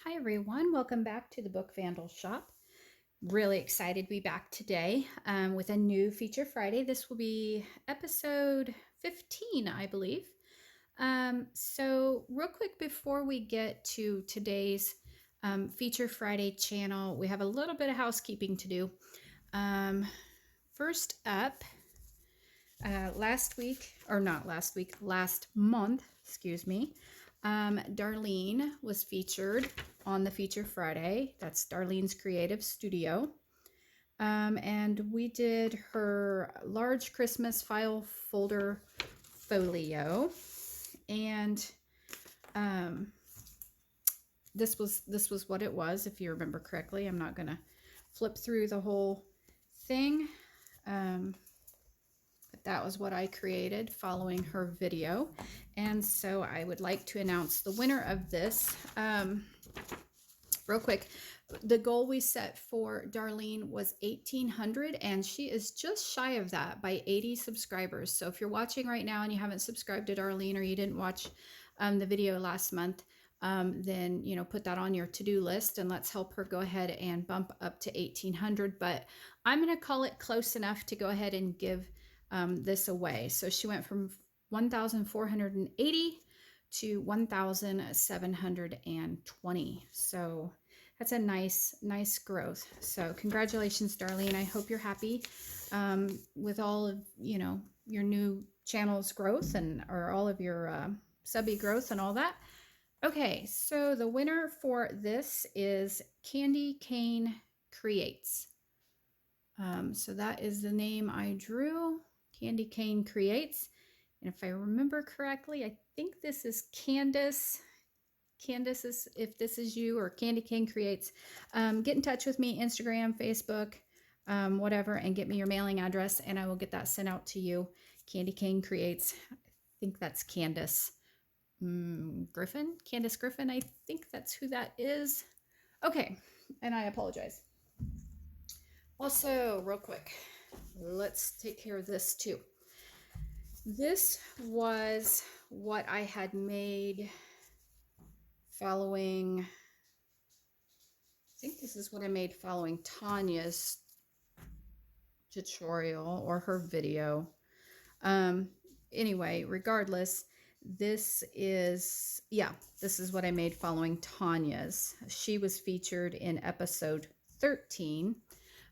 Hi everyone, welcome back to the Book Vandal Shop. Really excited to be back today with a new Feature Friday. This will be episode 15, I believe. So real quick before we get to today's Feature Friday channel, we have a little bit of housekeeping to do. First up, last month, excuse me, Darlene was featured on the Feature Friday. That's Darlene's Creative Studio. And we did her large Christmas file folder folio. And this was what it was, if you remember correctly. I'm not going to flip through the whole thing. But that was what I created following her video. And so I would like to announce the winner of this. Real quick, the goal we set for Darlene was 1,800, and she is just shy of that by 80 subscribers. So if you're watching right now and you haven't subscribed to Darlene, or you didn't watch the video last month, then, you know, put that on your to-do list and let's help her go ahead and bump up to 1,800. But I'm going to call it close enough to go ahead and give this away. So she went from 1,480 to 1,720. So that's a nice growth. So congratulations, Darlene. I hope you're happy with all of, you know, your new channel's growth or all of your subby growth and all that. Okay, so the winner for this is Candy Cane Creates. So that is the name I drew. Candy Cane Creates. And if I remember correctly, I think this is Candace. Candace, is, if this is you, or Candy Cane Creates, get in touch with me, Instagram, Facebook, whatever, and get me your mailing address, and I will get that sent out to you. Candy Cane Creates. I think that's Candace Griffin. Candace Griffin, I think that's who that is. Okay, and I apologize. Also, real quick, let's take care of this too. This was what I had made following, I think this is what I made following Tanya's tutorial or her video. Anyway, regardless, this is what I made following Tanya's. She was featured in episode 13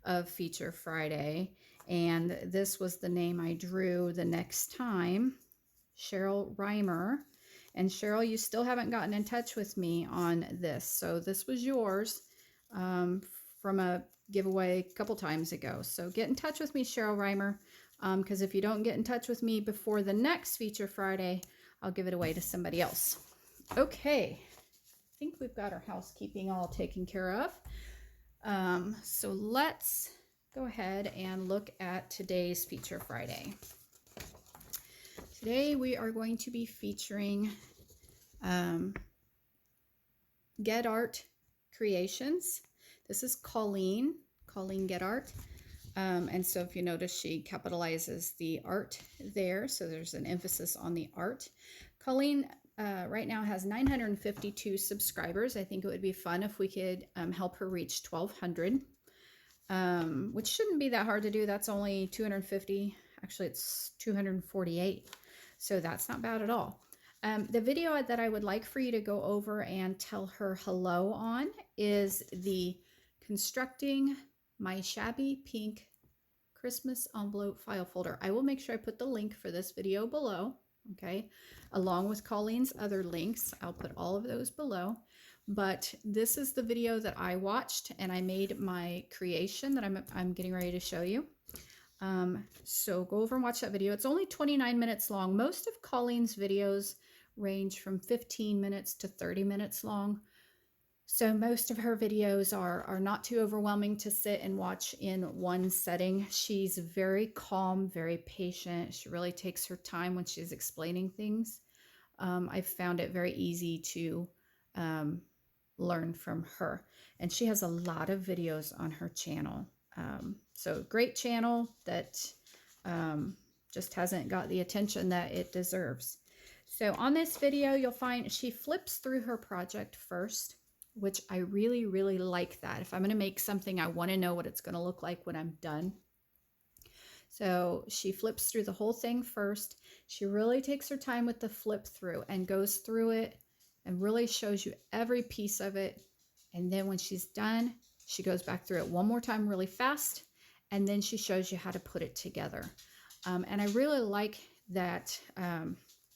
of Feature Friday, and this was the name I drew the next time, Cheryl Reimer. And Cheryl, you still haven't gotten in touch with me on this, so this was yours from a giveaway a couple times ago. So get in touch with me, Cheryl Reimer, because if you don't get in touch with me before the next Feature Friday, I'll give it away to somebody else. Okay, I think we've got our housekeeping all taken care of. So let's go ahead and look at today's Feature Friday. Today we are going to be featuring Get Art Creations. This is Colleen Get Art. And so if you notice, she capitalizes the art there. So there's an emphasis on the art. Colleen right now has 952 subscribers. I think it would be fun if we could help her reach 1,200, which shouldn't be that hard to do. That's only 250. Actually, it's 248. So that's not bad at all. The video that I would like for you to go over and tell her hello on is the Constructing My Shabby Pink Christmas Envelope File Folder. I will make sure I put the link for this video below, okay, along with Colleen's other links. I'll put all of those below. But this is the video that I watched, and I made my creation that I'm getting ready to show you. So go over and watch that video. It's only 29 minutes long. Most of Colleen's videos range from 15 minutes to 30 minutes long. So most of her videos are not too overwhelming to sit and watch in one setting. She's very calm, very patient. She really takes her time when she's explaining things. I've found it very easy to learn from her. And she has a lot of videos on her channel. So great channel that just hasn't got the attention that it deserves. So on this video, you'll find she flips through her project first. which I really, really like that. If I'm going to make something, I want to know what it's going to look like when I'm done. So she flips through the whole thing first. She really takes her time with the flip through and goes through it and really shows you every piece of it. And then when she's done, she goes back through it one more time really fast, and then she shows you how to put it together. And I really like that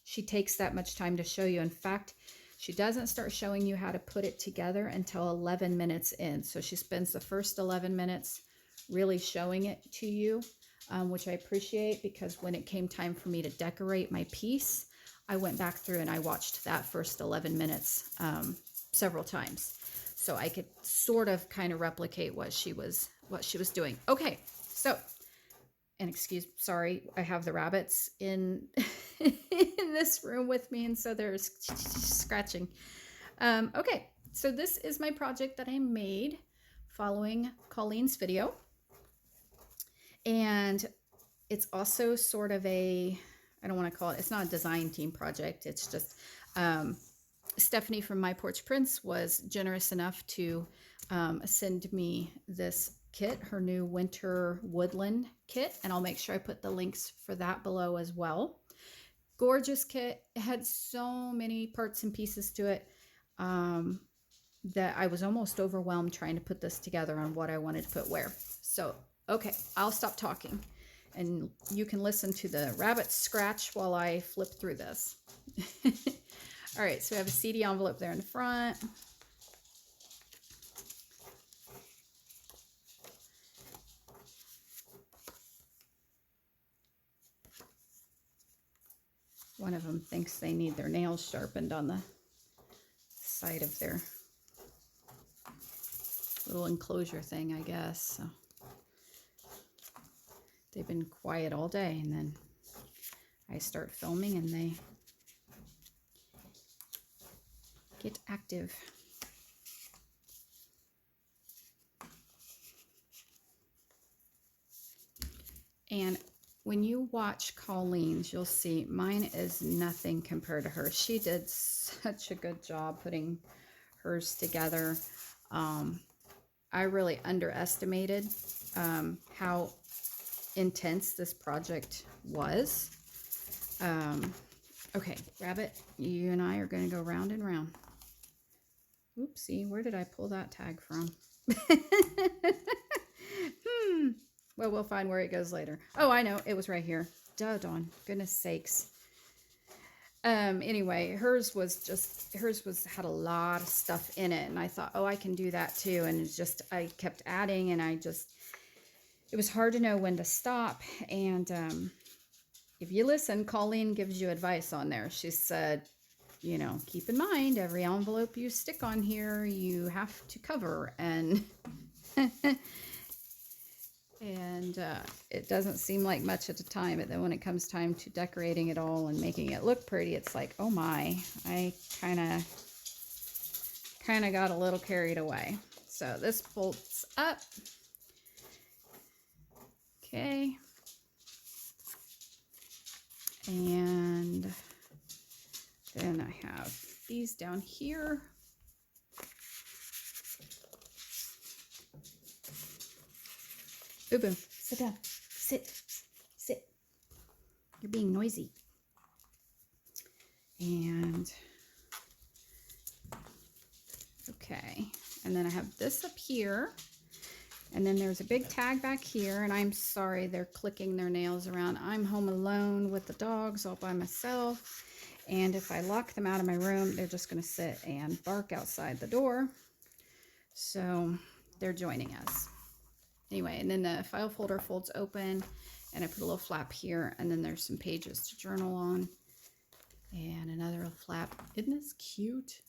she takes that much time to show you. In fact, she doesn't start showing you how to put it together until 11 minutes in. So she spends the first 11 minutes really showing it to you, which I appreciate, because when it came time for me to decorate my piece, I went back through and I watched that first 11 minutes several times, so I could sort of kind of replicate what she was doing. Okay, so, and sorry, I have the rabbits in in this room with me, and so they're scratching. Okay, so this is my project that I made following Colleen's video, and it's also sort of a, I don't want to call it, it's not a design team project. It's just Stephanie from My Porch Prints was generous enough to send me this kit, her new Winter Woodland kit, and I'll make sure I put the links for that below as well. Gorgeous kit. It had so many parts and pieces to it that I was almost overwhelmed trying to put this together on what I wanted to put where. So, okay, I'll stop talking and you can listen to the rabbit scratch while I flip through this. All right, so we have a CD envelope there in the front. One of them thinks they need their nails sharpened on the side of their little enclosure thing, I guess. So they've been quiet all day, and then I start filming and they get active. And when you watch Colleen's, you'll see mine is nothing compared to hers. She did such a good job putting hers together. I really underestimated how intense this project was. Okay, Rabbit, you and I are going to go round and round. Oopsie, where did I pull that tag from? Well, we'll find where it goes later. Oh, I know. It was right here. Doggone. Goodness sakes. Anyway, hers had a lot of stuff in it. And I thought, oh, I can do that too. And it's just, I kept adding and it was hard to know when to stop. And if you listen, Colleen gives you advice on there. She said, you know, keep in mind, every envelope you stick on here, you have to cover. And and it doesn't seem like much at the time, but then when it comes time to decorating it all and making it look pretty, it's like, oh my, I kind of got a little carried away. So this bolts up. Okay. And then I have these down here. Boo Boo, sit down. Sit. You're being noisy. And okay. And then I have this up here. And then there's a big tag back here. And I'm sorry, they're clicking their nails around. I'm home alone with the dogs all by myself. And if I lock them out of my room, they're just going to sit and bark outside the door. So they're joining us. Anyway, and then the file folder folds open, and I put a little flap here, and then there's some pages to journal on, and another little flap. Isn't this cute?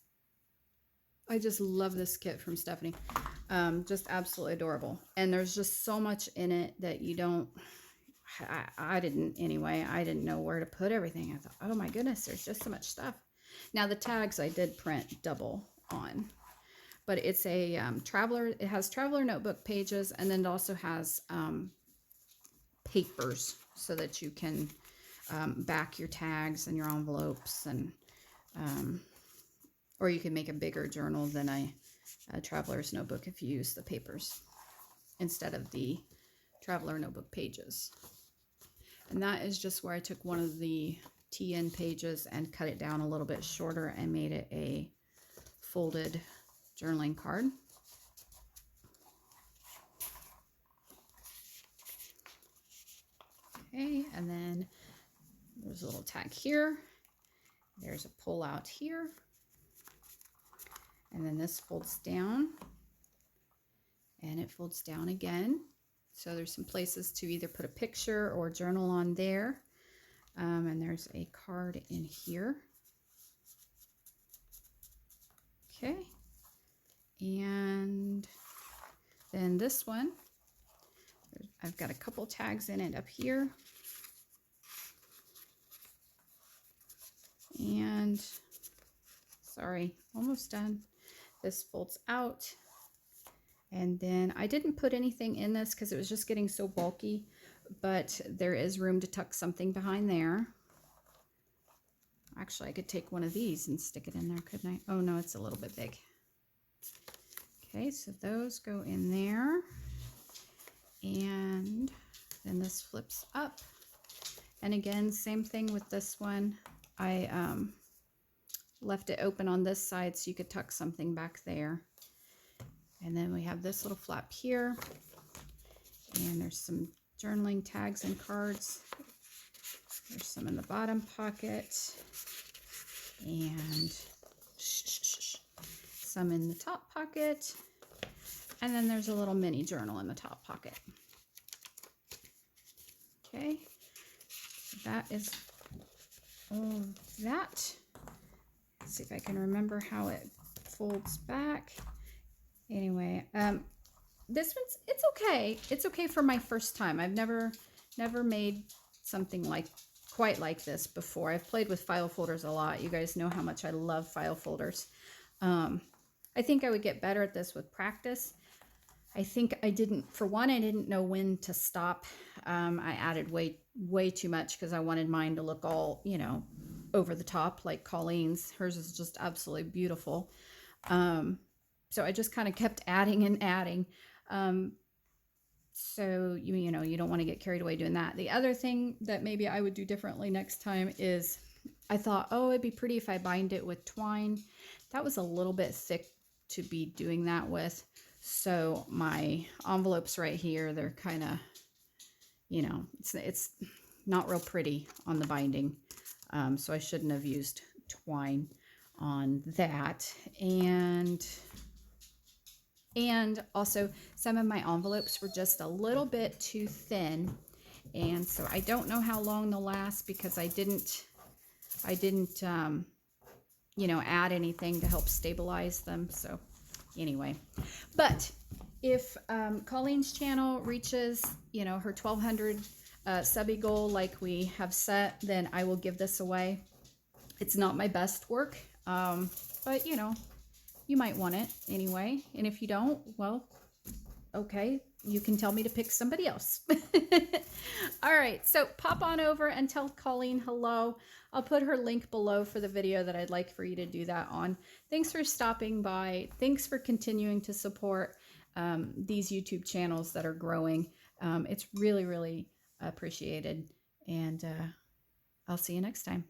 I just love this kit from Stephanie. Just absolutely adorable. And there's just so much in it that you don't, I didn't anyway. I didn't know where to put everything. I thought, oh my goodness, there's just so much stuff. Now the tags I did print double on. But it's a it has traveler notebook pages, and then it also has papers so that you can back your tags and your envelopes, and or you can make a bigger journal than I Traveler's Notebook if you use the papers instead of the Traveler Notebook pages. And that is just where I took one of the TN pages and cut it down a little bit shorter and made it a folded journaling card. Okay, and then there's a little tag here. There's a pull out here. And then this folds down. And it folds down again. So there's some places to either put a picture or journal on there. And there's a card in here. Okay. And then this one, I've got a couple tags in it up here. And sorry, almost done. This folds out. And then I didn't put anything in this because it was just getting so bulky, but there is room to tuck something behind there. Actually, I could take one of these and stick it in there, couldn't I? Oh no, it's a little bit big. Okay, so those go in there. And then this flips up. And again, same thing with this one. I left it open on this side so you could tuck something back there. And then we have this little flap here. And there's some journaling tags and cards. There's some in the bottom pocket. And some in the top pocket. And then there's a little mini journal in the top pocket. Okay. That is all that. Let's see if I can remember how it folds back. Anyway, this one's, it's okay. It's okay for my first time. I've never made something quite like this before. I've played with file folders a lot. You guys know how much I love file folders. I think I would get better at this with practice. I think I didn't know when to stop. I added way too much because I wanted mine to look all, you know, over the top like Colleen's. Hers is just absolutely beautiful. So I just kind of kept adding and adding. So, you know, you don't want to get carried away doing that. The other thing that maybe I would do differently next time is I thought, oh, it'd be pretty if I bind it with twine. That was a little bit thick to be doing that with. So my envelopes right here, they're kind of, you know, it's not real pretty on the binding. So I shouldn't have used twine on that. And also some of my envelopes were just a little bit too thin. And so I don't know how long they'll last because I didn't, you know, add anything to help stabilize them. So anyway, but if Colleen's channel reaches, you know, her 1,200 subby goal like we have set, then I will give this away. It's not my best work, but you know, you might want it anyway. And if you don't, well, okay, you can tell me to pick somebody else. All right, so pop on over and tell Colleen hello. I'll put her link below for the video that I'd like for you to do that on. Thanks for stopping by. Thanks for continuing to support these YouTube channels that are growing. It's really, really appreciated. And I'll see you next time.